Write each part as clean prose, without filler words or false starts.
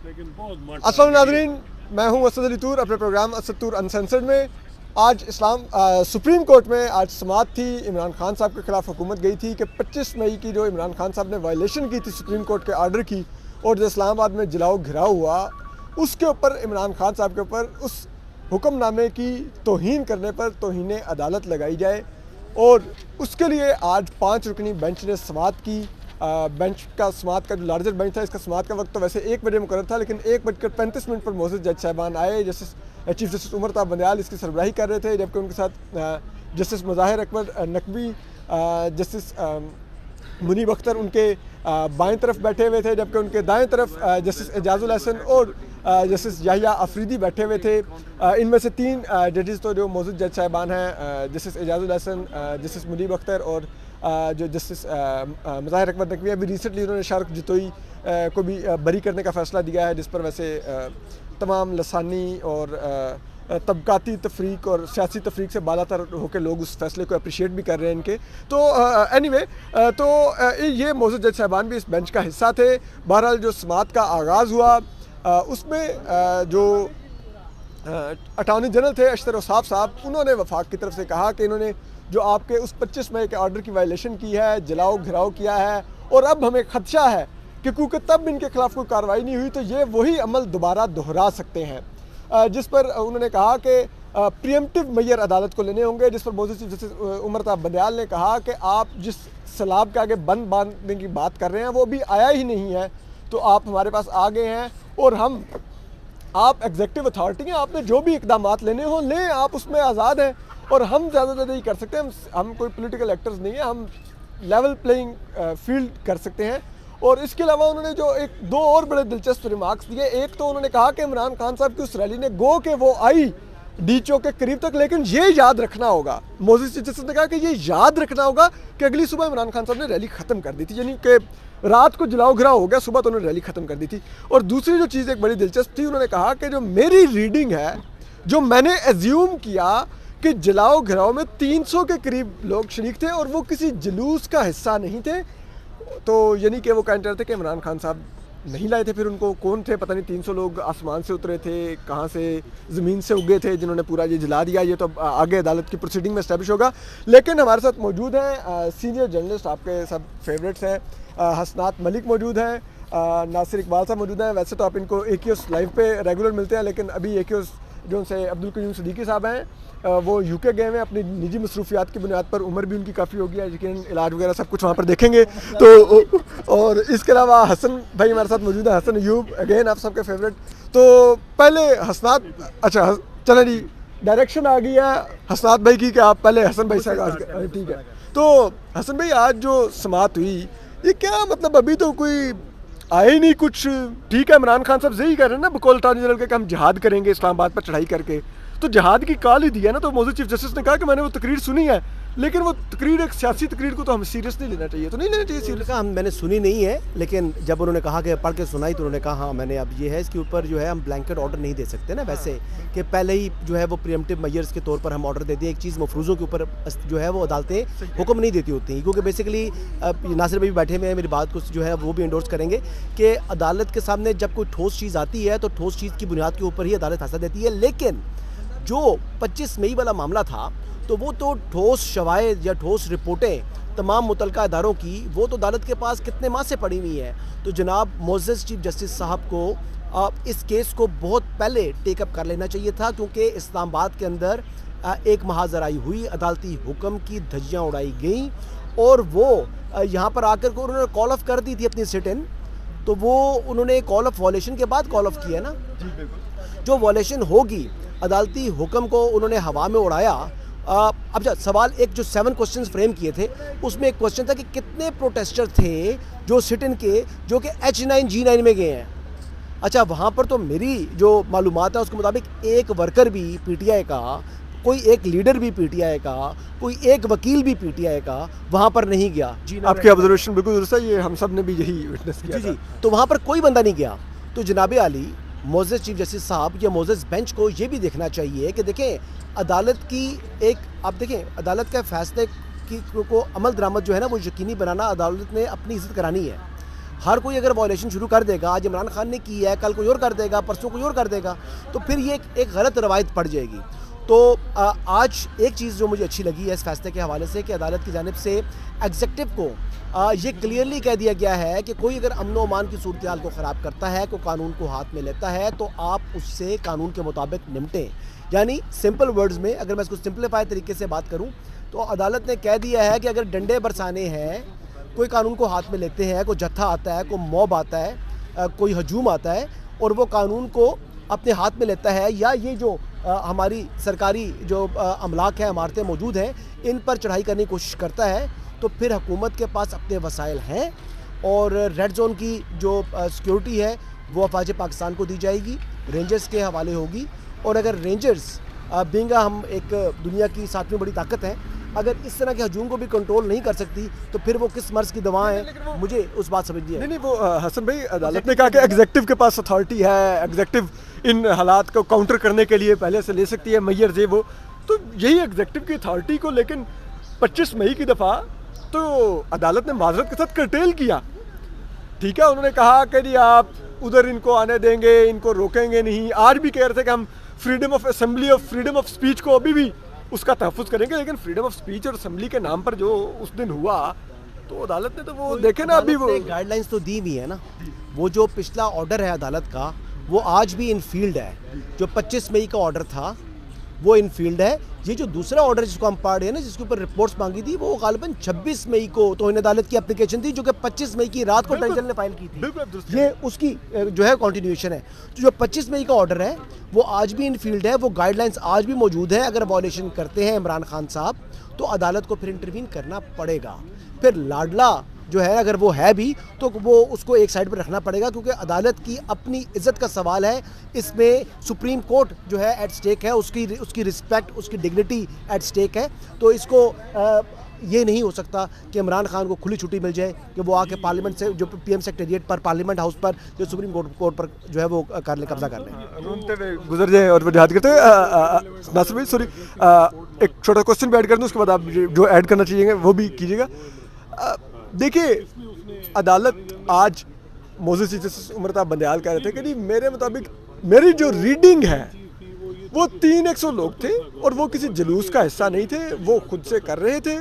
अस्सलाम नाज़रीन, मैं हूं असद अली तूर अपने प्रोग्राम असद तूर अनसेंसर्ड में। आज सुप्रीम कोर्ट में आज समाअत थी। इमरान खान साहब के खिलाफ हुकूमत गई थी कि 25 मई की जो इमरान खान साहब ने वायलेशन की थी सुप्रीम कोर्ट के आर्डर की, और जो इस्लामाबाद में जलाओ घिराव हुआ, उसके ऊपर इमरान खान साहब के ऊपर उस हुक्मनामे की तौहीन करने पर तौहीन अदालत लगाई जाए। और उसके लिए आज 5 रुकनी बेंच ने समाअत की। बेंच का समाअत का जो लार्जर बेंच था, इसका समाअत का वक्त तो वैसे 1 बजे मुकर्रर था, लेकिन 1:35 पर मोअज़्ज़ज़ जज साहबान आए। चीफ जस्टिस उमर ताब बंदयाल इसकी सरबराही कर रहे थे, जबकि उनके साथ जस्टिस मुज़ाहिर अकबर नकवी, जस्टिस मुनीब अख्तर उनके बाएं तरफ बैठे हुए थे, जबकि उनके दाएं तरफ जस्टिस एजाजुल हसन और जस्टिस याहिया अफरीदी बैठे हुए थे। इनमें से 3 जजेस तो जो मौजूद जज साहबान हैं, जस्टिस एजाजुल हसन, जस्टिस मुनीब अख्तर और जो जस्टिस मुज़ाहिर अकबर नकवी, अभी रिसेंटली उन्होंने शाहरुख जतोई को भी बरी करने का फ़ैसला दिया है, जिस पर वैसे तमाम लसानी और तबकाती तफरीक और सियासी तफरीक से बालातर होकर लोग उस फैसले को अप्रिशिएट भी कर रहे हैं इनके। तो एनीवे, तो ये मौजूद जज साहबान भी इस बेंच का हिस्सा थे। बहरहाल जो समाअत का आगाज़ हुआ, उसमें जो अटॉर्नी जनरल थे अशतर औसाफ साहब, उन्होंने वफाक की तरफ से कहा कि इन्होंने जो आपके उस 25 मई के ऑर्डर की वायलेशन की है, जलाओ घिराव किया है, और अब हमें खदशा है कि क्योंकि तब इनके खिलाफ कोई कार्रवाई नहीं हुई तो ये वही अमल दोबारा दोहरा सकते हैं। जिस पर उन्होंने कहा कि प्रीएम्प्टिव मेजर अदालत को लेने होंगे, जिस पर मौजूद चीफ जस्टिस उमर ताब बंदयाल ने कहा कि आप जिस सैलाब के आगे बंद बांधने की बात कर रहे हैं वो भी आया ही नहीं है, तो आप हमारे पास आ गए हैं और आप एग्जेक्टिव अथॉरिटी हैं, आपने जो भी इकदामात लेने हो लें, आप उसमें आज़ाद हैं, और हम ज़्यादा ही कर सकते हैं। हम कोई पॉलिटिकल एक्टर्स नहीं है, हम लेवल प्लेइंग फील्ड कर सकते हैं। और इसके अलावा उन्होंने जो 2 और बड़े दिलचस्प रिमार्क्स दिए। एक तो उन्होंने कहा कि इमरान खान साहब की उस रैली ने गो के वो आई डीचो के करीब तक, लेकिन ये याद रखना होगा, मौजूद चीफ जस्टिस ने कहा कि ये याद रखना होगा कि अगली सुबह इमरान खान साहब ने रैली ख़त्म कर दी थी, यानी कि रात को जलाओ घिराव हो गया, सुबह तो उन्होंने रैली ख़त्म कर दी थी। और दूसरी जो चीज़ एक बड़ी दिलचस्प थी, उन्होंने कहा कि जो मेरी रीडिंग है, जो मैंने एज्यूम किया कि जलाओ घिराव में 300 के करीब लोग शरीक थे और वो किसी जुलूस का हिस्सा नहीं थे, तो यानी कि वो कहते रहे थे कि इमरान खान साहब नहीं लाए थे। फिर उनको कौन थे पता नहीं, 300 लोग आसमान से उतरे थे, कहाँ से ज़मीन से उगे थे जिन्होंने पूरा ये जला दिया। ये तो आगे अदालत की प्रोसीडिंग में इस्टेब्लिश होगा। लेकिन हमारे साथ मौजूद हैं सीनियर जर्नलिस्ट, आपके सब फेवरेट्स हैं, हसनात मलिक मौजूद हैं, नासिर इकबाल साहब मौजूद हैं। वैसे तो आप इनको AQS लाइव पे रेगुलर मिलते हैं, लेकिन अभी AQS जो उनसे अब्दुल कयूम सिद्दीकी साहब हैं, वो UK गए हैं अपनी निजी मसरूफियात की बुनियाद पर। उम्र भी उनकी काफ़ी होगी है, लेकिन इलाज वगैरह सब कुछ वहाँ पर देखेंगे। तो और इसके अलावा हसन भाई हमारे साथ मौजूद है, हसन अयूब, अगेन आप सबके फेवरेट। तो पहले हसनात, अच्छा चलें जी, डायरेक्शन आ गई है हसनात भाई की कि आप पहले हसन भाई से आगाज़ करें, ठीक है। तो हसन भाई, आज जो समाअत हुई, ये क्या मतलब, अभी तो कोई आए ही नहीं कुछ, ठीक है, इमरान खान साहब यही कह रहे हैं ना बकौल अटॉर्नी जनरल के कि हम जिहाद करेंगे इस्लामाबाद पर चढ़ाई करके, तो जिहाद की कॉल ही दी है ना। तो मौजूद चीफ जस्टिस ने कहा कि मैंने वो तकरीर सुनी है, लेकिन वो तकरीर एक सियासी तकरीर को तो हमें सीरियस नहीं लेना चाहिए, तो नहीं लेना चाहिए सीरियस। हम मैंने सुनी नहीं है, लेकिन जब उन्होंने कहा कि पढ़ के सुनाई, तो उन्होंने कहा हाँ मैंने, अब ये है इसके ऊपर जो है हम ब्लैंकेट ऑर्डर नहीं दे सकते ना वैसे, कि पहले ही जो है वो प्रीएम्प्टिव मेजर्स के तौर पर हम ऑर्डर दे दिए। एक चीज़ मफरूज़ों के ऊपर जो है वो अदालतें हुक्म नहीं देती होती, क्योंकि बेसिकली नासिर भाई बैठे हुए हैं, मेरी बात को जो है वो भी इंडोर्स करेंगे कि अदालत के सामने जब कोई ठोस चीज़ आती है तो ठोस चीज़ की बुनियाद के ऊपर ही अदालत फैसला देती है। लेकिन जो 25 मई वाला मामला था, तो वो तो ठोस शवाहिद या ठोस रिपोर्टें तमाम मुतलका अदारों की, वो तो अदालत के पास कितने माह से पड़ी हुई हैं। तो जनाब मोअज़्ज़ज़ चीफ जस्टिस साहब को इस केस को बहुत पहले टेकअप कर लेना चाहिए था, क्योंकि इस्लामाबाद के अंदर एक महाजराई हुई, अदालती हुक्म की धज्जियाँ उड़ाई गई, और वो यहाँ पर आकर को उन्होंने कॉल ऑफ कर दी थी अपनी सिट इन, तो वो उन्होंने कॉल ऑफ वॉलेशन के बाद कॉल ऑफ किया ना, जो वॉलेशन होगी अदालती हुक्म को उन्होंने हवा में उड़ाया। अब जब सवाल एक जो 7 क्वेश्चंस फ्रेम किए थे, उसमें एक क्वेश्चन था कि कितने प्रोटेस्टर थे जो सिट इन के जो कि H9 G9 में गए हैं। अच्छा, वहाँ पर तो मेरी जो मालूमात है उसके मुताबिक एक वर्कर भी PTI का, कोई एक लीडर भी PTI का, कोई एक वकील भी PTI का वहाँ पर नहीं गया। आपकी ऑब्जर्वेशन बिल्कुल दुरुस्त है, ये हम सब ने भी यही विटनेस किया। जी, तो वहाँ पर कोई बंदा नहीं गया। तो जनाब आली मोअज़्ज़ज़ चीफ जस्टिस साहब या मोअज़्ज़ज़ बेंच को ये भी देखना चाहिए कि देखें अदालत की एक, आप देखें अदालत के फैसले की को अमल दरामद जो है ना वो यकीनी बनाना अदालत ने अपनी इज़्ज़त करानी है। हर कोई अगर वॉयलेशन शुरू कर देगा, आज इमरान खान ने की है, कल कोई और कर देगा, परसों कोई और कर देगा, तो फिर ये एक गलत रवायत पड़ जाएगी। तो आज एक चीज़ जो मुझे अच्छी लगी है इस फैसले के हवाले से कि अदालत की जानिब से एग्जेक्टिव को ये क्लियरली कह दिया गया है कि कोई अगर अमन व अमान की सूरत हाल को ख़राब करता है, कोई कानून को हाथ में लेता है, तो आप उससे कानून के मुताबिक निपटें। यानी सिंपल वर्ड्स में अगर मैं इसको सिंपलीफाई तरीके से बात करूं तो अदालत ने कह दिया है कि अगर डंडे बरसाने हैं, कोई कानून को हाथ में लेते हैं, कोई जत्था आता है, कोई मॉब आता है, कोई हजूम आता है और वो कानून को अपने हाथ में लेता है, या ये जो हमारी सरकारी जो अमलाक है, इमारतें मौजूद हैं, इन पर चढ़ाई करने की कोशिश करता है, तो फिर हुकूमत के पास अपने वसाइल हैं और रेड जोन की जो सिक्योरिटी है वो अफवाज पाकिस्तान को दी जाएगी, रेंजर्स के हवाले होगी। और अगर रेंजर्स बींगा हम एक दुनिया की 7वीं बड़ी ताकत है, अगर इस तरह के हजूम को भी कंट्रोल नहीं कर सकती तो फिर वो किस मर्ज की दवा है, मुझे उस बात समझ नहीं है। नहीं, वो हसन भाई, अदालत ने कहा कि एग्जेक्टिव के पास अथॉरिटी है, एग्जेक्टिव इन हालात को काउंटर करने के लिए पहले से ले सकती है मेयर्स ये वो, तो यही एग्जेक्टिव की अथॉरिटी को लेकिन 25 मई की दफ़ा तो अदालत ने माजरत के साथ कर्टेल किया। ठीक है, उन्होंने कहा कि जी आप उधर इनको आने देंगे, इनको रोकेंगे नहीं। आज भी कह रहे थे कि हम फ्रीडम ऑफ असेंबली और फ्रीडम ऑफ स्पीच को अभी भी उसका तहफ़्फ़ुज़ करेंगे, लेकिन फ्रीडम ऑफ स्पीच और असेंबली के नाम पर जो उस दिन हुआ, तो अदालत ने तो वो देखे ना, अभी वो गाइडलाइंस तो दी हुई है ना। वो जो पिछला ऑर्डर है अदालत का वो आज भी इन फील्ड है। जो 25 मई का ऑर्डर था वो इन फील्ड है। ये जो दूसरा ऑर्डर जिसको हम पढ़ रहे हैं ना, जिसके ऊपर रिपोर्ट्स मांगी थी, वो गालिबन 26 मई को तौहीन अदालत की एप्लीकेशन थी, जो कि 25 मई की रात को टेंशन ने फाइल की थी। ये उसकी जो है कंटिन्यूएशन है। तो जो 25 मई का ऑर्डर है वो आज भी इन फील्ड है, वो गाइडलाइंस आज भी मौजूद है। अगर वॉयलेशन करते हैं इमरान खान साहब तो अदालत को फिर इंटरवीन करना पड़ेगा। फिर लाडला जो है अगर वो है भी तो वो उसको एक साइड पर रखना पड़ेगा, क्योंकि अदालत की अपनी इज्जत का सवाल है। इसमें सुप्रीम कोर्ट जो है एट स्टेक है, उसकी रिस्पेक्ट, उसकी डिग्निटी एट स्टेक है। तो इसको ये नहीं हो सकता कि इमरान खान को खुली छुट्टी मिल जाए कि वो आके पार्लियामेंट से जो PM सेक्रेटेरिएट पर, पार्लियामेंट हाउस पर, जो सुप्रीम कोर्ट पर जो है वो कर ले, कब्जा कर ले, घूमते हुए गुजर जाए और वो जहाद करते हुए। नासिर भाई सॉरी, एक छोटा क्वेश्चन भी ऐड कर दूँ, उसके बाद आप जो ऐड करना चाहिए वो भी कीजिएगा। देखिए, अदालत आज मोज़ेस चीफ जस्टिस उमरता बंदयाल कह रहे थे कि नहीं, मेरे मुताबिक मेरी जो रीडिंग है वो 300 लोग थे और वो किसी जुलूस का हिस्सा नहीं थे, वो खुद से कर रहे थे।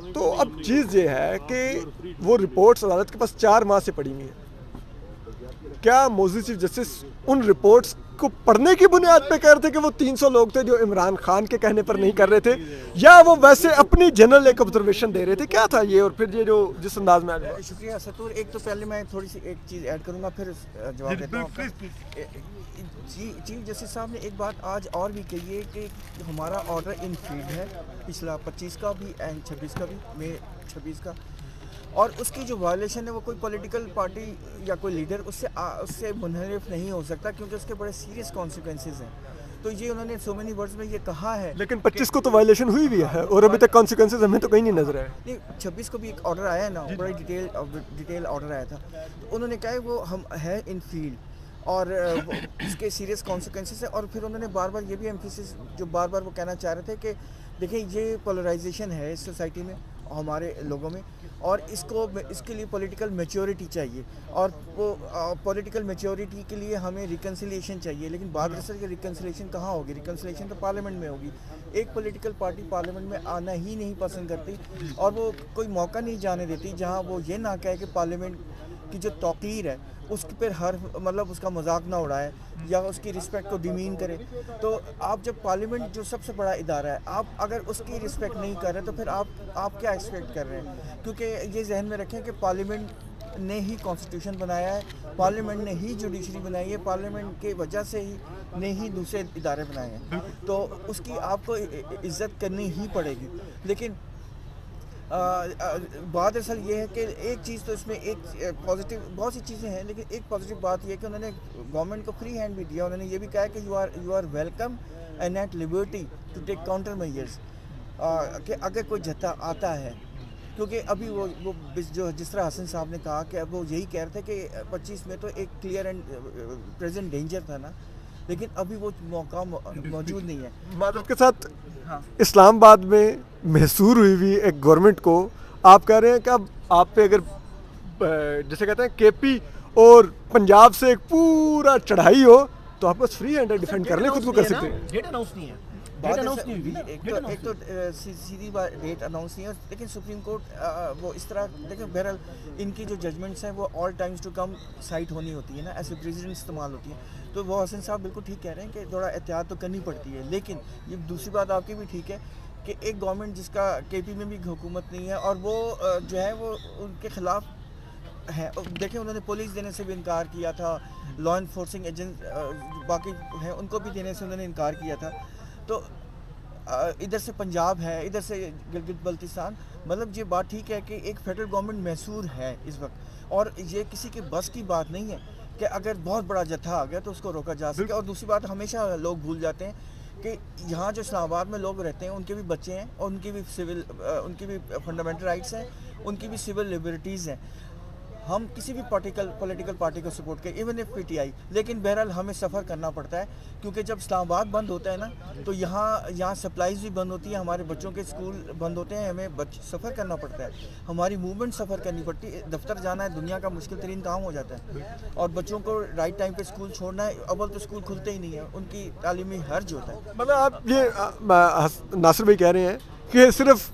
तो अब चीज़ ये है कि वो रिपोर्ट्स अदालत के पास 4 माह से पड़ी हुई हैं। क्या मोज़ेस चीफ जस्टिस उन रिपोर्ट्स को पढ़ने की बुनियाद पे कह रहे थे कि वो 300 लोग थे जो इमरान खान के कहने पर नहीं कर रहे थे, या वो वैसे अपनी जनरल एक ऑब्जर्वेशन दे रहे थे? क्या था ये, और फिर ये जो जिस अंदाज में आया? शुक्रिया सतूर। एक तो पहले मैं थोड़ी सी एक चीज़ ऐड करूंगा, फिर जवाब देता हूँ। चीफ जस्टिस साहब ने एक बात आज और भी कही है कि हमारा ऑर्डर इन फील्ड है, पिछला 25 का भी एंड 26 का भी, मई 26 का, और उसकी जो वायलेशन है वो कोई पॉलिटिकल पार्टी या कोई लीडर उससे मुनहरिफ नहीं हो सकता, क्योंकि उसके बड़े सीरियस कॉन्सिक्वेंसेस हैं। तो ये उन्होंने सो मेनी वर्ड्स में ये कहा है। लेकिन 25 को तो वायलेशन हुई भी है और अभी तक कॉन्सिक्वेंसेस हमें तो कहीं नहीं नजर आए। नहीं, 26 को भी एक ऑर्डर आया है ना, बड़ा डिटेल ऑर्डर आया था। तो उन्होंने कहा है वो हम है इन फील्ड और इसके सीरियस कॉन्सिक्वेंसेस है। और फिर उन्होंने बार बार ये भी एम्फेसिस जो बार बार वो कहना चाह रहे थे कि देखिए ये पोलराइजेशन है इस सोसाइटी में, हमारे लोगों में, और इसके लिए पॉलिटिकल मैच्योरिटी चाहिए, और वो पॉलिटिकल मैच्योरिटी के लिए हमें रिकन्सिलिएशन चाहिए। लेकिन बात असल ये रिकन्सिलिएशन कहाँ होगी? रिकन्सिलिएशन तो पार्लियामेंट में होगी। एक पॉलिटिकल पार्टी पार्लियामेंट में आना ही नहीं पसंद करती और वो कोई मौका नहीं जाने देती जहाँ वो ये ना कहे कि पार्लियामेंट की जो तौकीर है उसके पर हर मतलब उसका मजाक ना उड़ाए या उसकी रिस्पेक्ट को डिमीन करे। तो आप जब पार्लियामेंट जो सबसे बड़ा इदारा है, आप अगर उसकी रिस्पेक्ट नहीं कर रहे तो फिर आप क्या एक्सपेक्ट कर रहे हैं? क्योंकि ये जहन में रखें कि पार्लियामेंट ने ही कॉन्स्टिट्यूशन बनाया है, पार्लियामेंट ने ही जुडिशरी बनाई है, पार्लियामेंट के वजह से ही ने ही दूसरे इदारे बनाए हैं, तो उसकी आपको इज़्ज़त करनी ही पड़ेगी। लेकिन बात असल ये है कि एक चीज़ तो इसमें एक पॉजिटिव, बहुत सी चीज़ें हैं, लेकिन एक पॉजिटिव बात ये है कि उन्होंने गवर्नमेंट को फ्री हैंड भी दिया। उन्होंने ये भी कहा कि you are welcome and at liberty to take counter measures, कि अगर कोई जत्था आता है, क्योंकि अभी वो जो जिस तरह हसन साहब ने कहा कि अब वो यही कह रहे थे कि 25 में तो एक क्लियर एंड प्रेजेंट डेंजर था ना, लेकिन अभी वो मौका मौजूद नहीं है। मादरत के साथ इस्लामाबाद में महसूर हुई एक गवर्नमेंट को आप कह रहे हैं कि अब आप पे अगर जैसे कहते हैं केपी और पंजाब से एक पूरा चढ़ाई हो तो आप बस फ्री हैंड डिफेंड कर लें, खुद को कर सकते हैं। डेट अनाउंस नहीं है, बात डेट अनाउंस नहीं हुई ना, एक तो सीधी बात डेट अनाउंस नहीं है, लेकिन सुप्रीम कोर्ट वो इस तरह देखिए, बहरहाल इनकी जो जजमेंट्स हैं वो all times to come site होनी होती है ना, ऐसे प्रेसिडेंट इस्तेमाल होती है। तो वो हसन साहब बिल्कुल ठीक कह रहे हैं कि थोड़ा एहतियात तो करनी पड़ती है, लेकिन ये दूसरी बात आपकी भी ठीक है कि एक गवर्नमेंट जिसका केपी में भी हुकूमत नहीं है और वो जो है वो उनके खिलाफ है। देखिए उन्होंने पुलिस देने से भी इनकार किया था, लॉ इन्फोर्सिंग एजेंट बाकी हैं उनको भी देने से उन्होंने इनकार किया था। तो इधर से पंजाब है, इधर से गिलगित बल्तिस्तान, मतलब ये बात ठीक है कि एक फेडरल गवर्नमेंट मैसूर है इस वक्त, और ये किसी के बस की बात नहीं है कि अगर बहुत बड़ा जत्था आ गया तो उसको रोका जा सके। और दूसरी बात हमेशा लोग भूल जाते हैं कि यहाँ जो इस्लामाबाद में लोग रहते हैं उनके भी बच्चे हैं और उनकी भी उनकी भी फंडामेंटल राइट्स हैं, उनकी भी सिविल लिबर्टीज़ हैं। हम किसी भी पॉलिटिकल पार्टी को सपोर्ट करें, इवन इफ पीटीआई, लेकिन बहरहाल हमें सफ़र करना पड़ता है, क्योंकि जब इस्लामाबाद बंद होता है ना तो यहाँ सप्लाईज भी बंद होती है, हमारे बच्चों के स्कूल बंद होते हैं, हमें सफ़र करना पड़ता है, हमारी मूवमेंट सफ़र करनी पड़ती है। दफ्तर जाना है दुनिया का मुश्किल तरीन काम हो जाता है, और बच्चों को राइट टाइम पर स्कूल छोड़ना है, अव्वल तो स्कूल खुलते ही नहीं है, उनकी तालीमी हर्ज होता है। मतलब आप ये नासिर भाई कह रहे हैं कि सिर्फ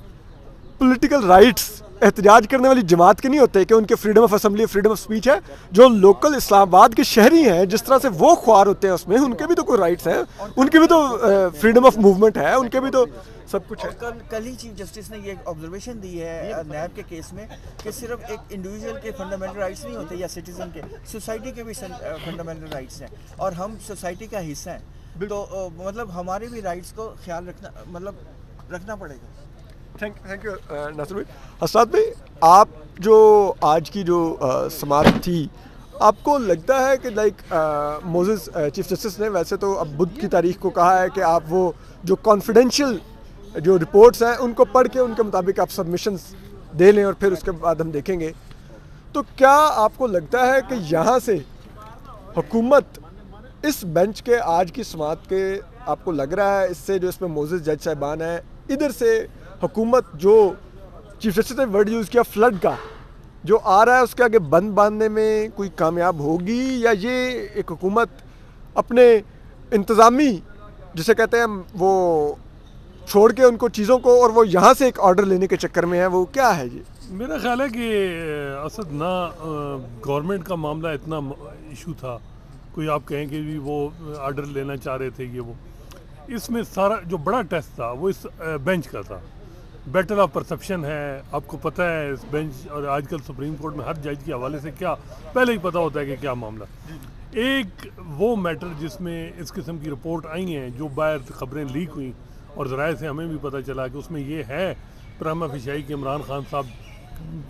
पॉलिटिकल राइट्स एहतजाज करने वाली जमात के नहीं होते कि उनके freedom of assembly, freedom of speech है, जो लोकल इस्लामाबाद के शहरी हैं जिस तरह से वो ख्वार होते हैं उसमें उनके भी तो कोई राइट्स हैं, उनकी भी तो फ्रीडम ऑफ मूवमेंट है, उनके भी तो सब कुछ है। कल ही चीफ जस्टिस ने ये ऑब्जर्वेशन दी है नैब के केस में कि सिर्फ एक इंडिविजुअल के फंडामेंटल राइट्स नहीं होते या सिटीजन के, सोसाइटी के भी फंडामेंटल राइट्स हैं और हम सोसाइटी का हिस्सा हैं, तो मतलब हमारे भी राइट्स को ख्याल रखना पड़ेगा। थैंक यू नासिर भाई। हसनात भाई, आप जो आज की जो समाअत थी, आपको लगता है कि लाइक मोजेस चीफ जस्टिस ने वैसे तो अब बुध की तारीख को कहा है कि आप वो जो कॉन्फिडेंशियल जो रिपोर्ट्स हैं उनको पढ़ के उनके मुताबिक आप सबमिशंस दे लें और फिर उसके बाद हम देखेंगे, तो क्या आपको लगता है कि यहाँ से हुकूमत इस बेंच के आज की समाअत के, आपको लग रहा है इससे जो इसमें मोजेस जज साहिबान हैं, इधर से हुकूमत जो चीफ जस्टिस ने वर्ड यूज़ किया फ्लड का जो आ रहा है उसके आगे बंद बांधने में कोई कामयाब होगी, या ये एक हुकूमत अपने इंतज़ामी जिसे कहते हैं वो छोड़ के उनको चीज़ों को और वो यहाँ से एक ऑर्डर लेने के चक्कर में है, वो क्या है ये? मेरा ख्याल है कि असद ना गवर्नमेंट का मामला इतना इशू था, कोई आप कहें कि भी वो ऑर्डर लेना चाह रहे थे, ये वो इसमें सारा जो बड़ा टेस्ट था वो इस बेंच का था। बैटल ऑफ परसेप्शन है, आपको पता है इस बेंच और आजकल सुप्रीम कोर्ट में हर जज के हवाले से क्या पहले ही पता होता है कि क्या मामला। एक वो मैटर जिसमें इस किस्म की रिपोर्ट आई हैं, जो बाहर खबरें लीक हुई और ज़राए से हमें भी पता चला कि उसमें ये है प्रमा फिशाई के इमरान खान साहब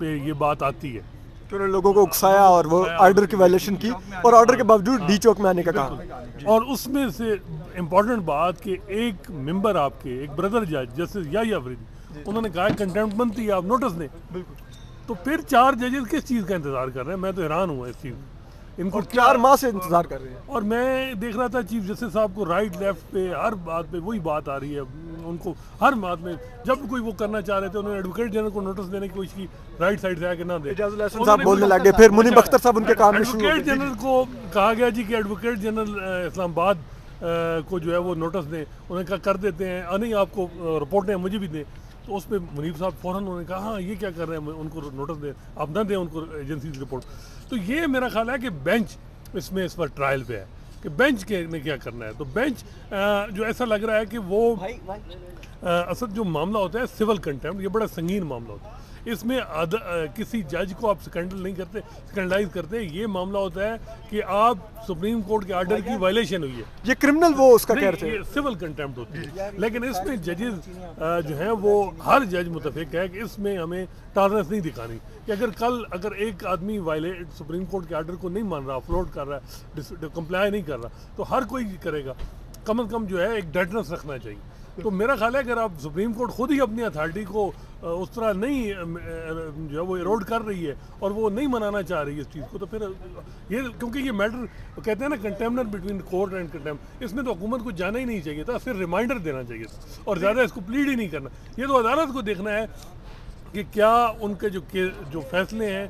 पे ये बात आती है कि उन्होंने लोगों को उकसाया और वो ऑर्डर की वायलेशन की और ऑर्डर के बावजूद डी चौक में आने का कहा। और उसमें से इम्पॉर्टेंट बात कि एक मेंबर आपके, एक ब्रदर जज जस्टिस याहिया अफरीदी, उन्होंने कहा कंटेम्प्ट बनती है, आप नोटिस दें। तो फिर 4 जजेस किस चीज़ का इंतज़ार कर रहे हैं? मैं तो हैरान हुआ इस चीज़, इनको 4 माह से इंतज़ार कर रहे हैं। और मैं देख रहा था चीफ जस्टिस साहब को राइट लेफ्ट पे हर बात पे वही बात आ रही है, उनको हर बात में जब कोई वो करना चाह रहे थे उन्होंने एडवोकेट जनरल को नोटिस देने की कोशिश की, राइट साइड से आके ना दे। इजाज़ुल हसन साहब बोलने लगे, फिर मुनीब अख्तर साहब उनके काम में शुरू हो एडवोकेट गए। जनरल को कहा गया जी कि एडवोकेट जनरल इस्लामाबाद को जो है वो नोटिस दें, उन्होंने कहा कर देते हैं, नहीं आपको रिपोर्टें मुझे भी दें। तो उस पर मुनीब साहब फ़ौरन उन्होंने कहा हाँ ये क्या कर रहे हैं, उनको नोटिस दें, आप ना दें उनको एजेंसी की रिपोर्ट। तो ये मेरा ख्याल है कि बेंच इसमें इस पर ट्रायल पे है कि बेंच के ने क्या करना है। तो बेंच जो ऐसा लग रहा है कि वो असल जो मामला होता है सिविल कंटेम्प्ट, ये बड़ा संगीन मामला होता है, इसमें किसी जज को आप स्कैंडल नहीं करते, स्कैंडलाइज करते। ये मामला होता है कि आप सुप्रीम कोर्ट के ऑर्डर की वायलेशन हुई है, ये क्रिमिनल वो उसका कह रहे थे, ये सिविल कंटेम्प्ट होती है। लेकिन इसमें जजेस जो हैं वो हर जज मुतफिक है कि इसमें हमें टॉलरेंस नहीं दिखानी कि अगर एक आदमी वायलेट सुप्रीम कोर्ट के ऑर्डर को नहीं मान रहा, फ्लोट कर रहा है, कंप्लाई नहीं कर रहा, तो हर कोई करेगा। कम से कम जो है एक डेडनेस रखना चाहिए। तो मेरा ख्याल है अगर आप सुप्रीम कोर्ट खुद ही अपनी अथॉरिटी को उस तरह नहीं जो है वो इरोड कर रही है और वो नहीं मनाना चाह रही है इस चीज़ को, तो फिर ये क्योंकि ये मैटर कहते हैं ना कंटेम्नर बिटवीन कोर्ट एंड कंटेम्प, इसमें तो हुकूमत को जाना ही नहीं चाहिए था, सिर्फ रिमाइंडर देना चाहिए था और ज़्यादा इसको प्लीड ही नहीं करना। ये तो अदालत को देखना है कि क्या उनके जो फैसले हैं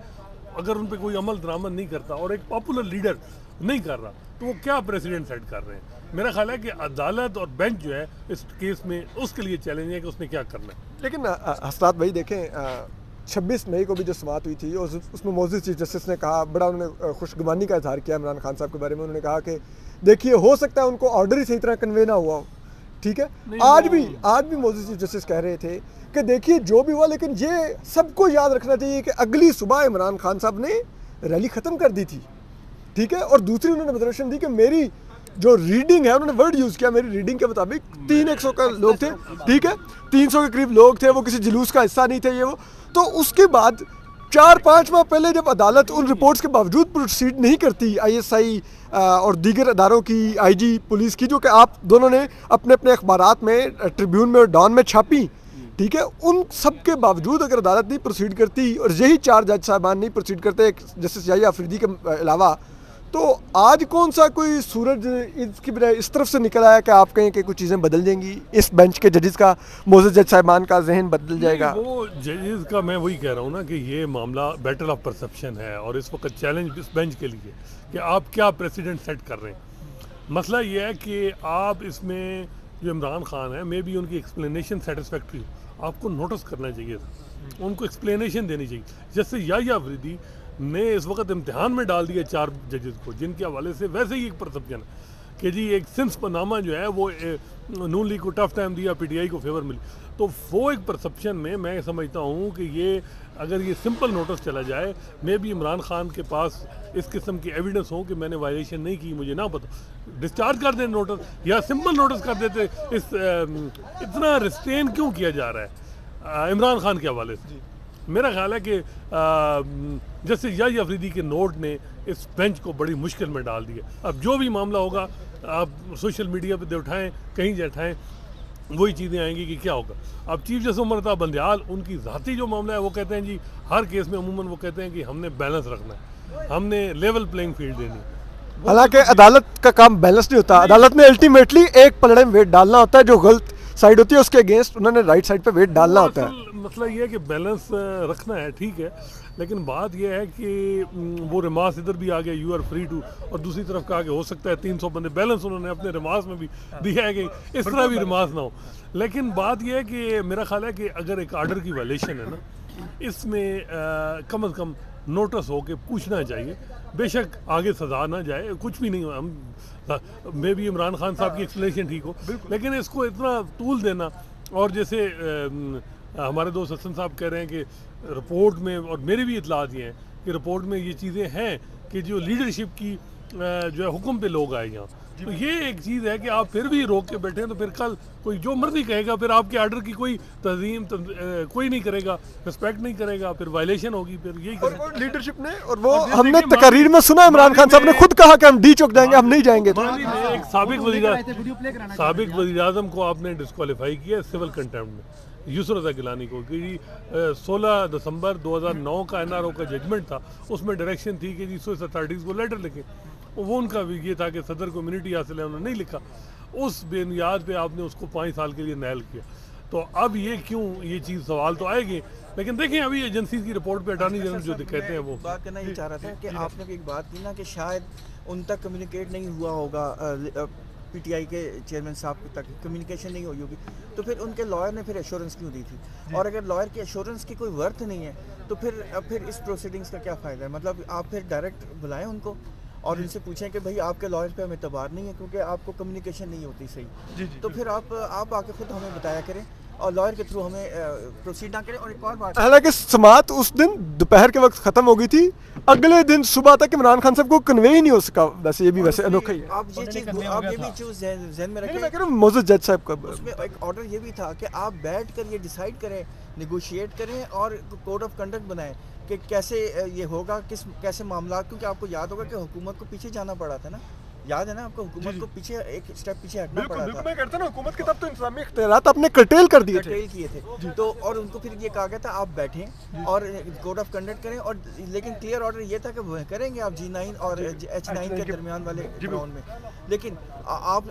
अगर उन पर कोई अमल दरामद नहीं करता और एक पॉपुलर लीडर नहीं कर रहा तो वो क्या प्रेसिडेंट सेट कर रहे हैं। मेरा ख्याल है कि अदालत और बेंच जो है इस केस में उसके लिए चैलेंज है कि उसने क्या करना है। लेकिन हसनात भाई देखें, 26 मई को भी जो समाअत हुई थी उसमें मौजूद चीफ जस्टिस ने कहा, बड़ा उन्होंने खुशगुमानी का इजहार किया इमरान खान साहब के बारे में। उन्होंने कहा कि देखिए हो सकता है उनको ऑर्डर ही सही तरह कन्वे ना हुआ हो, ठीक है। आज भी मौजूद चीफ जस्टिस कह रहे थे कि देखिए जो भी हुआ, लेकिन ये सबको याद रखना चाहिए कि अगली सुबह इमरान खान साहब ने रैली ख़त्म कर दी थी, ठीक है। और दूसरी उन्होंने ऑब्जर्वेशन दी कि मेरी जो रीडिंग है, उन्होंने वर्ड यूज़ किया, मेरी रीडिंग के मुताबिक 300 का लोग थे, ठीक है, 300 के करीब लोग थे, वो किसी जुलूस का हिस्सा नहीं थे ये वो। तो उसके बाद 4-5 माह पहले जब अदालत उन रिपोर्ट्स के बावजूद प्रोसीड नहीं करती, ISI और दीगर अदारों की, IG पुलिस की, जो कि आप दोनों ने अपने अपने अखबारात में, ट्रिब्यून में और डॉन में छापी, ठीक है, उन सब के बावजूद अगर अदालत नहीं प्रोसीड करती और यही 4 जज साहबान नहीं प्रोसीड करते जस्टिस याहिया अफरीदी के अलावा, तो आज कौन सा कोई सूरज इसकी बजाय इस तरफ से निकल आया कि आप कहें कि कुछ चीज़ें बदल जाएंगी, इस बेंच के जजेस का, मौजूद जज साहबान का जहन बदल जाएगा? वो जजेस का मैं वही कह रहा हूँ ना कि ये मामला बैटल ऑफ परसेप्शन है और इस वक्त चैलेंज इस बेंच के लिए कि आप क्या प्रेसिडेंट सेट कर रहे हैं। मसला ये है कि आप इसमें जो इमरान खान है, मे बी उनकी एक्सप्लेनेशन सेटिस्फैक्ट्री हो, आपको नोटिस करना चाहिए था, उनको एक्सप्लेनेशन देनी चाहिए। जैसे याहिया अफरीदी ने इस वक्त इम्तिहान में डाल दिया 4 जजेस को, जिनके हवाले से वैसे ही एक परसेप्शन है कि जी एक सिंस पनामा जो है वो नून लीग को टफ टाइम दिया, PTI को फेवर मिली। तो वो एक परसेप्शन में मैं समझता हूँ कि ये अगर ये सिंपल नोटिस चला जाए, मे बी इमरान खान के पास इस किस्म की एविडेंस हो कि मैंने वायलेशन नहीं की, मुझे ना पता, डिस्चार्ज कर दें नोटिस, या सिंपल नोटिस कर देते। इतना रिस्ट्रेन क्यों किया जा रहा है इमरान खान के हवाले से? मेरा ख्याल है कि जैसे याहिया अफरीदी के नोट ने इस बेंच को बड़ी मुश्किल में डाल दिया। अब जो भी मामला होगा आप सोशल मीडिया पे उठाएं, कहीं से उठाएं, वही चीज़ें आएंगी कि क्या होगा। अब चीफ जस्टिस उमर अता बंदयाल, उनकी ज़ाती जो मामला है, वो कहते हैं जी हर केस में अमूमन वो कहते हैं कि हमने बैलेंस रखना है, हमने लेवल प्लेइंग फील्ड देनी है। हालांकि अदालत का काम बैलेंस नहीं होता, अदालत ने अल्टीमेटली एक पलड़े में वेट डालना होता है, जो गलत साइड होती है उसके अगेंस्ट उन्होंने राइट साइड पे वेट डालना होता है। मसला ये है कि बैलेंस रखना है, ठीक है, लेकिन बात यह है कि वो रिमास इधर भी आ गया, यू आर फ्री टू, और दूसरी तरफ कहा कि हो सकता है 300 बंदे, बैलेंस उन्होंने अपने रिमास में भी दिया है कि इस तरह भी रिमास ना हो। लेकिन बात यह है कि मेरा ख्याल है कि अगर एक आर्डर की वायलेशन है ना, इसमें कम से कम नोटिस हो के पूछना चाहिए। बेशक आगे सजा ना जाए, कुछ भी नहीं, हम मे भी इमरान खान साहब की एक्सप्लेनेशन ठीक हो, लेकिन इसको इतना तूल देना, और जैसे हमारे दोस्त हसन साहब कह रहे हैं कि रिपोर्ट में, और मेरे भी इतलात ये हैं कि रिपोर्ट में ये चीज़ें हैं कि जो लीडरशिप की जो है हुक्म पे लोग आए यहाँ, तो ये एक चीज़ है कि आप फिर भी रोक के बैठे हैं, तो फिर कल कोई जो मर्जी कहेगा, फिर आपके आर्डर की कोई तज़ीम कोई नहीं करेगा, रिस्पेक्ट नहीं करेगा, फिर वायलेशन होगी, फिर यही करेगा लीडरशिप ने। और वो हमने तकरीर में सुना, इमरान खान साहब ने खुद कहा कि हम डी चौक जाएंगे, हम नहीं जाएंगे। एक साबिक वज़ीर आज़म को आपने डिस्क्वालीफाई किया सिविल कंटेम्प्ट में, यूसुफ रज़ा गिलानी को, कि 16 दिसंबर 2009 का NRO का जजमेंट था, उसमें डायरेक्शन थी कि जी स्विस अथॉरिटीज़ को लेटर लिखें। वो उनका भी ये था कि सदर को इम्यूनिटी हासिल है, उन्होंने नहीं लिखा, उस बेनियाद पे आपने उसको 5 साल के लिए नहल किया। तो अब ये क्यों, ये चीज़ सवाल तो आएगी, लेकिन देखें अभी एजेंसी की रिपोर्ट पे अटॉर्नी जनरल जो कहते हैं वो बात करना ये चाह रहा था कि आपने भी एक बात की ना कि शायद उन तक कम्युनिकेट नहीं हुआ होगा, PTI के चेयरमैन साहब तक कम्युनिकेशन नहीं हुई होगी, तो फिर उनके लॉयर ने फिर एश्योरेंस क्यों दी थी? और अगर लॉयर की एश्योरेंस की कोई वर्थ नहीं है तो फिर इस प्रोसीडिंग्स का क्या फ़ायदा है? मतलब आप फिर डायरेक्ट बुलाएं उनको और इनसे पूछें कि भाई आपके लॉयर पे हमें एतबार नहीं है क्योंकि आपको कम्युनिकेशन नहीं होती सही। तो फिर आप आके खुद हमें बताया करें और लॉयर के थ्रू हमें प्रोसीड ना करें। और एक और बात, हालांकि समाअत उस दिन दोपहर के वक्त खत्म हो गई थी, अगले दिन सुबह तक इमरान खान साहब को कन्वे ही नहीं हो सका। वैसे ये भी वैसे अनोखा ही है। आप ये भी चीज़ जहन में रखें, मैं कह रहा हूं मौजूद जज साहब का उसमें एक ऑर्डर ये भी था कि आप बैठ कर ये डिसाइड करें, निगोशिएट करें और कोड ऑफ कंडक्ट बनाएं कि कैसे ये होगा, कैसे मामला, क्योंकि आपको याद होगा कि हुकूमत को पीछे जाना पड़ा था ना, याद है ना आपको, हुकूमत को पीछे एक स्टेप पीछे हटना पड़ा था। मैं कहता ना हुकूमत की तब तो इंतजामी इख्तियारात आपने कर्टेल कर दिए थे, किए थे तो, और उनको फिर ये कहा गया था आप बैठें और कोड ऑफ कंडक्ट करें, और लेकिन क्लियर ऑर्डर ये था कि वह करेंगे आप G9 और H9 के दरमियान वाले ग्राउंड में। लेकिन आप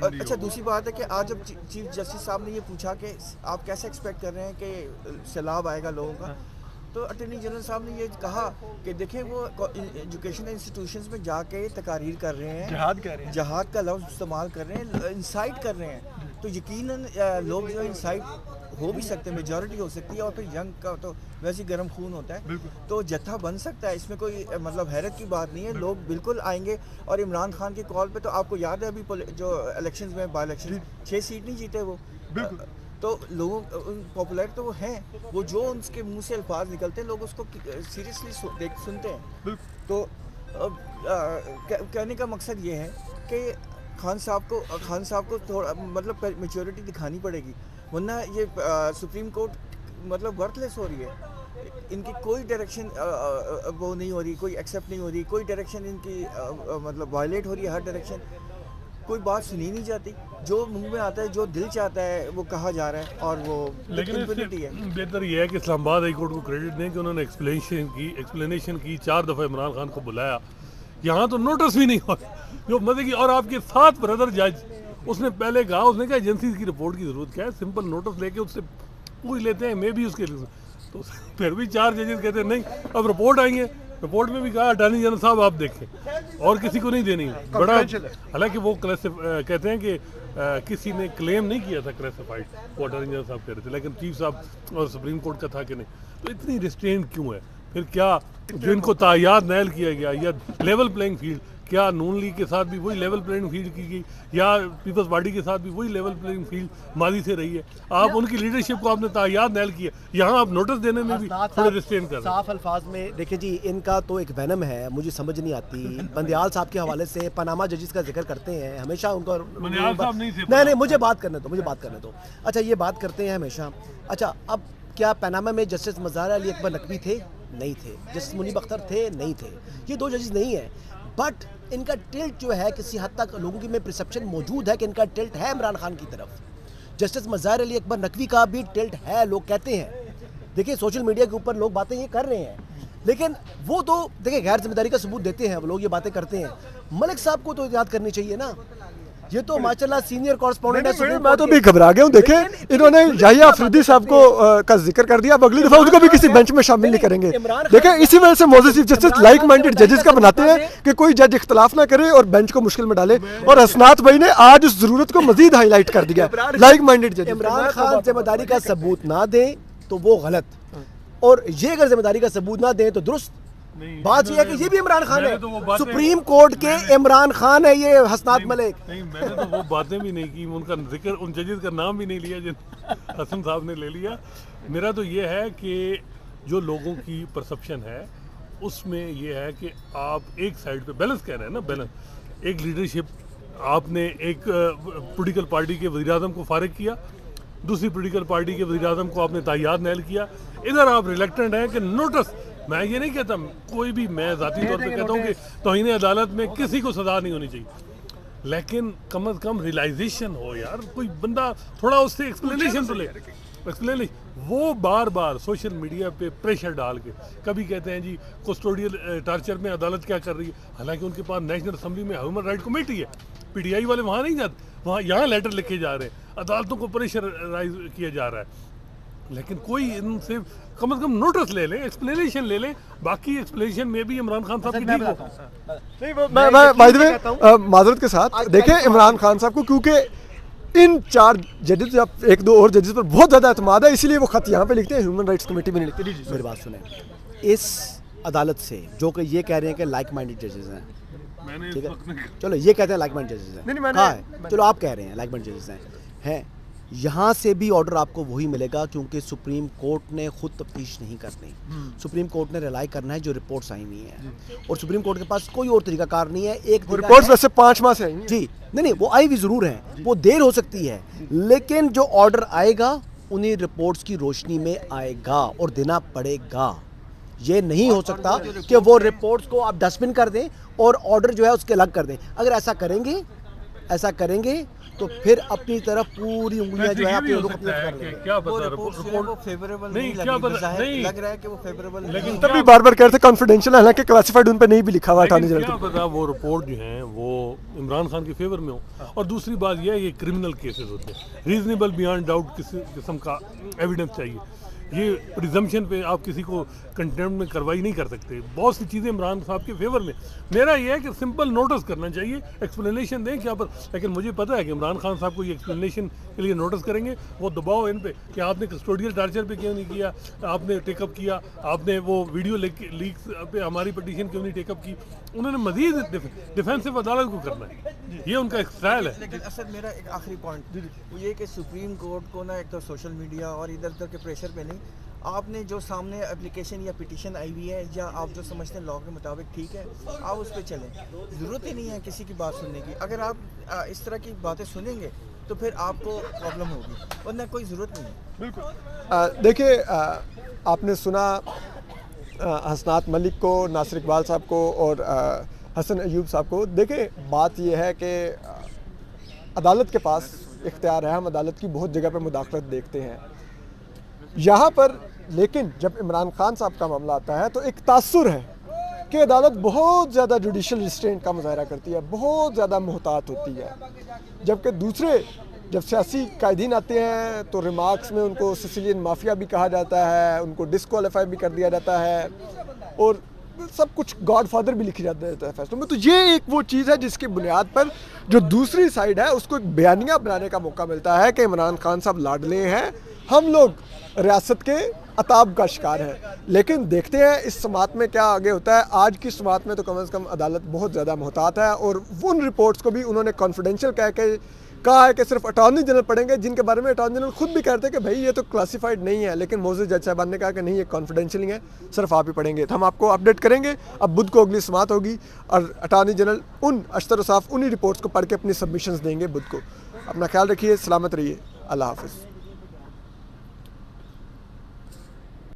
अच्छा दूसरी बात है कि आज जब चीफ जस्टिस साहब ने ये पूछा कि आप कैसे एक्सपेक्ट कर रहे हैं कि सैलाब आएगा लोगों का, तो अटॉर्नी जनरल साहब ने ये कहा कि देखिए वो एजुकेशन इंस्टीट्यूशंस में जाके तकारीर कर रहे हैं, जिहाद कह रहे हैं, जहाद का लफ्ज़ इस्तेमाल कर रहे हैं, इंसाइट कर रहे हैं, तो यकीनन लोग जो इंसाइट हो भी सकते हैं, मेजॉरिटी हो सकती है, और फिर यंग का तो वैसे ही गर्म खून होता है, तो जत्था बन सकता है, इसमें कोई मतलब हैरत की बात नहीं है, लोग बिल्कुल आएंगे। और इमरान खान की कॉल पे तो आपको याद है अभी जो इलेक्शंस में बाई इलेक्शन 6 सीट नहीं जीते वो, तो लोगों पॉपुलर तो वो हैं, वो जो उनके मुंह से अल्फाज निकलते हैं लोग उसको सीरियसली सुनते हैं। तो कहने का मकसद ये है कि खान साहब को थोड़ा मतलब मैच्योरिटी दिखानी पड़ेगी, वरना ये सुप्रीम कोर्ट मतलब वर्थलेस हो रही है, इनकी कोई डायरेक्शन वो नहीं हो रही, कोई एक्सेप्ट नहीं हो रही, कोई डायरेक्शन इनकी मतलब वायलेट हो रही है, हर डायरेक्शन कोई बात सुनी नहीं जाती, जो मुंह में आता है, जो दिल चाहता है वो कहा जा रहा है, और वो लेकिन इम्पैनिटी है। बेहतर यह है कि इस्लामाबाद हाई कोर्ट को क्रेडिट दें कि उन्होंने एक्सप्लेनेशन की 4 दफ़ा इमरान खान को बुलाया, यहाँ तो नोटिस भी नहीं हुआ जो मजे की। और आपके 7 ब्रदर जज, उसने पहले कहा, उसने कहा एजेंसी की रिपोर्ट की ज़रूरत क्या है, सिंपल नोटिस लेके उससे पूछ लेते हैं, मे भी उसके तो फिर भी 4 जजेस कहते हैं नहीं, अब रिपोर्ट आएंगे, रिपोर्ट में भी कहा अटॉर्नी जनरल साहब आप देखें और किसी को नहीं देनी बड़ा। हालांकि वो कहते हैं कि किसी ने क्लेम नहीं किया था क्लासिफाइड, वो अटॉर्नी जनरल साहब कह रहे थे, लेकिन चीफ साहब और सुप्रीम कोर्ट का था कि नहीं। तो इतनी रिस्ट्रेंट क्यों है फिर? क्या जो इनको तायाद नैल किया गया, या लेवल प्लेइंग फील्ड, क्या नून लीग के साथ भी वही लेवल प्लेइंग फील्ड की गई, या पीपल्स पार्टी के साथ भी वही लेवल प्लेइंग फील्ड माजी से रही है? आप उनकी लीडरशिप को आपने तायाद नैल किया, यहाँ आप नोटिस देने में भी थोड़े रिस्ट्रेन कर रहे हैं। साफ अल्फाज में देखिए जी, इनका तो एक वैनम है, मुझे समझ नहीं आती। बंदियाल साहब के हवाले से पनामा जजेस का जिक्र करते हैं हमेशा, उनको नहीं, मुझे बात करने दो। अच्छा, ये बात करते हैं हमेशा। अच्छा, अब क्या पनामा में जस्टिस मज़ार अली अकबर नकवी थे? नहीं थे। जस्टिस मुनीब अख्तर थे? नहीं थे। ये 2 जजेस नहीं है, बट इनका टिल्ट जो है किसी हद तक लोगों की में परसेप्शन मौजूद है कि इनका टिल्ट है इमरान खान की तरफ। जस्टिस मज़ार अली अकबर नकवी का भी टिल्ट है, लोग कहते हैं। देखिए सोशल मीडिया के ऊपर लोग बातें ये कर रहे हैं, लेकिन वो तो देखिए गैर जिम्मेदारी का सबूत देते हैं, वो लोग ये बातें करते हैं। मलिक साहब को तो याद करनी चाहिए ना, ये तो माशाल्लाह सीनियर कॉरेस्पोंडेंट है। मैं तो भी घबरा गया हूँ, देखें इन्होंने याहिया अफरीदी साहब को का जिक्र कर दिया, अब अगली दफा उनको भी किसी बेंच में शामिल नहीं करेंगे। देखें इसी वजह से मौजूद चीफ जस्टिस लाइक माइंडेड जजेस का बनाते हैं कि कोई जज इख्तलाफ ना करे और बेंच को मुश्किल में डाले, और हसनात भाई ने आज उस जरूरत को मजीद हाईलाइट कर दिया। लाइक माइंडेड जज, इमरान खान जिम्मेदारी का सबूत ना दे तो वो गलत, और ये अगर जिम्मेदारी का सबूत ना दे तो दुरुस्त। बात यह है कि ये भी इमरान खान है, तो सुप्रीम कोर्ट के इमरान खान है ये हसनात मलिक। नहीं, मैंने तो वो बातें भी नहीं की, उनका जिक्र, उन जजेस का नाम भी नहीं लिया जिन हसन साहब ने ले लिया। मेरा तो ये है कि जो लोगों की परसेप्शन है उसमें ये है कि आप एक साइड पे बैलेंस कह रहे हैं ना, बैलेंस, एक लीडरशिप, आपने एक पॉलिटिकल पार्टी के वज़ीर-ए-आज़म को फारिग किया, दूसरी पॉलिटिकल पार्टी के वज़ीर-ए-आज़म को आपने तायाद नैल किया, इधर आप रिलेक्टेंट हैं कि नोटिस। मैं ये नहीं कहता, कोई भी, मैं ज़ाती तौर पे कहता हूँ कि तौहीन अदालत में किसी को सज़ा नहीं होनी चाहिए, लेकिन कम अज़ कम रियलाइजेशन हो यार, कोई बंदा थोड़ा उससे एक्सप्लेनेशन तो ले। एक्सप्लेनेशन वो बार बार सोशल मीडिया पे प्रेशर डाल के, कभी कहते हैं जी कस्टोडियल टार्चर में अदालत क्या कर रही है, हालांकि उनके पास नेशनल असम्बली में ह्यूमन राइट कमेटी है, पीटीआई वाले वहाँ नहीं जाते, वहाँ यहाँ लेटर लिखे जा रहे हैं, अदालतों को प्रेशराइज किया जा रहा है, लेकिन कोई इनसे कम से कम नोटिस ले लें, एक्सप्लेनेशन ले लें। बाकी एक्सप्लेनेशन में भी इमरान खान साहब की ठीक हो। मैं बाय द वे माजरत के साथ देखें इमरान खान साहब को, क्योंकि इन 4 जजेस या 1-2 और जजेस पर बहुत ज़्यादा एतमाद है, इसीलिए वो खत यहाँ पे लिखते हैं, ह्यूमन राइट्स कमेटी में नहीं लिखते। मेरी बात सुने, इस अदालत से जो कि ये कह रहे हैं कि लाइक माइंडेड जजेस हैं, ठीक है, चलो ये कहते हैं लाइक माइंडेड जजेस हैं, कहाँ है? चलो आप कह रहे हैं लाइक माइंडेड जजेस हैं, यहाँ से भी ऑर्डर आपको वही मिलेगा, क्योंकि सुप्रीम कोर्ट ने खुद तफ्तीश नहीं करनी, सुप्रीम कोर्ट ने रिलाई करना है जो रिपोर्ट्स आई हुई हैं, और सुप्रीम कोर्ट के पास कोई और तरीकाकार नहीं है। एक रिपोर्ट्स वैसे 5 माह से आई हैं जी, नहीं वो आई भी ज़रूर हैं, वो देर हो सकती है, लेकिन जो ऑर्डर आएगा उन्हीं रिपोर्ट्स की रोशनी में आएगा और देना पड़ेगा। ये नहीं हो सकता कि वो रिपोर्ट्स को आप डस्टबिन कर दें और ऑर्डर जो है उसके अलग कर दें। अगर ऐसा करेंगे तो फिर अपनी तरफ पूरी उंगलियां जो है अपनी रुख कर लेंगे। क्या पता रिपोर्ट फेवरेबल नहीं लग रहा है कि वो फेवरेबल, लेकिन तभी बार-बार कह रहे थे कॉन्फिडेंशियल, हालांकि क्लासिफाइड उन पे नहीं भी लिखा हुआ था। क्या पता वो रिपोर्ट जो है वो इमरान खान के फेवर में हो। और दूसरी बात यह है ये क्रिमिनल केसेस होते हैं, रीजनेबल बियॉन्ड डाउट किसी किस्म का एविडेंस चाहिए। ये प्रिजम्पशन पे आप किसी को कंटेम्प्ट में कार्रवाई नहीं कर सकते। बहुत सी चीज़ें इमरान साहब के फेवर में, मेरा ये है कि सिंपल नोटिस करना चाहिए, एक्सप्लेनेशन दें क्या पर। लेकिन मुझे पता है कि इमरान खान साहब को ये एक्सप्लेनेशन के लिए नोटिस करेंगे, वो दबाव इन पे कि आपने कस्टोडियल टार्चर पे क्यों नहीं किया, आपने टेकअप किया, आपने वो वीडियो लीक पे हमारी पटिशन क्यों नहीं टेकअप की। उन्होंने मजीद डिफेंसिव अदालत को करना है, ये उनका एक स्टाइल है। लेकिन असद मेरा एक आखिरी पॉइंट वो ये कि सुप्रीम कोर्ट को ना एक तो सोशल मीडिया और इधर उधर के प्रेशर पे नहीं, आपने जो सामने एप्लीकेशन या पिटीशन आई हुई है या आप जो समझते हैं लॉ के मुताबिक ठीक है, आप उस पर चलें। ज़रूरत ही नहीं है किसी की बात सुनने की। अगर आप इस तरह की बातें सुनेंगे तो फिर आपको प्रॉब्लम होगी, वरना कोई ज़रूरत नहीं है। बिल्कुल। देखिए, आपने सुना हसनात मलिक को, नासिर इकबाल साहब को और हसन अयूब साहब को। देखिए, बात यह है कि अदालत के पास इख्तियार है, हम अदालत की बहुत जगह पर मुदाखलत देखते हैं यहाँ पर, लेकिन जब इमरान खान साहब का मामला आता है तो एक तासुर है कि अदालत बहुत ज़्यादा जुडिशल रिस्ट्रेंट का मुजाहरा करती है, बहुत ज़्यादा मुहतात होती है। जबकि दूसरे जब सियासी कायदीन आते हैं तो रिमार्क्स में उनको सिसिलियन माफिया भी कहा जाता है, उनको डिस्क्वालीफाई भी कर दिया जाता है और सब कुछ गॉड फादर भी लिखी जाता है फैसलों में। तो ये एक वो चीज़ है जिसकी बुनियाद पर जो दूसरी साइड है उसको एक बयानिया बनाने का मौका मिलता है कि इमरान खान साहब लाडले हैं, हम लोग रियासत के अताब का शिकार है। लेकिन देखते हैं इस समात में क्या आगे होता है। आज की समात में तो कम से कम अदालत बहुत ज़्यादा मुहतात है और उन रिपोर्ट्स को भी उन्होंने कॉन्फिडेंशियल कह के कहा है कि सिर्फ अटॉर्नी जनरल पढ़ेंगे, जिनके बारे में अटॉर्नी जनरल खुद भी कहते हैं कि भाई ये तो क्लासिफाइड नहीं है, लेकिन मोअज़्ज़ज़ जज साहबान ने कहा कि नहीं ये कॉन्फिडेंशियल ही है, सिर्फ आप ही पढ़ेंगे। तो हम आपको अपडेट करेंगे। अब बुध को अगली समात होगी और अटॉर्नी जनरल उन अशतर साफ उन्हीं रिपोर्ट्स को पढ़ के अपनी सबमिशंस देंगे बुध को। अपना ख्याल रखिए, सलामत रहिए, अल्लाह हाफ़िज़।